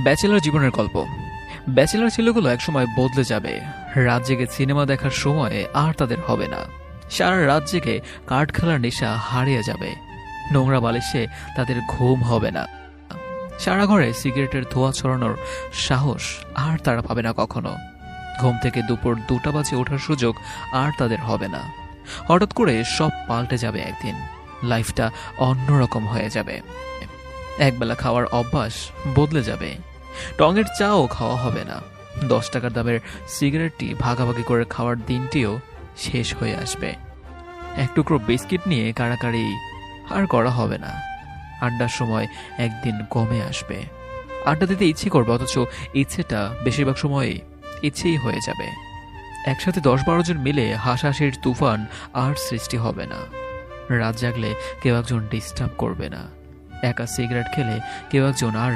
Bachelor জীবনের গল্প। Bachelor ছেলেগুলো একসময় বদলে যাবে। রাত জেগে সিনেমা দেখার সময় আর তাদের হবে না। সারা রাত জেগে কার্ড খেলার নেশা হারিয়ে যাবে। নোংরা বালিশে তাদের ঘুম হবে না। সারা ঘরে সিগারেটের ধোঁয়া ছড়ানোর সাহস আর তারা পাবে না কখনো। ঘুম থেকে দুপুর 2টা বাজে ওঠার সুযোগ আর তাদের হবে না। হঠাৎ করে সব পাল্টে যাবে একদিন। লাইফটা অন্যরকম হয়ে যাবে। একবেলা খাওয়ার অভ্যাস বদলে যাবে। টঙের চাও খাওয়া হবে না। 10 টাকার দামের সিগারেটটি ভাগাভাগি করে খাওয়ার দিনটিও শেষ হয়ে আসবে। এক টুকরো বিস্কিট নিয়ে কাড়াকাড়ি আর করা হবে না। আড্ডার সময় একদিন কমে আসবে। আড্ডা দিতে ইচ্ছে করবে, অথচ ইচ্ছেটা বেশিরভাগ সময়ই ইচ্ছেই হয়ে যাবে। একসাথে 10-12 জন মিলে হাসাহাসির তুফান আর সৃষ্টি হবে না। রাত জাগলে কেউ একজন ডিস্টার্ব করবে না। একা সিগারেট খেলে কেউ একজন আর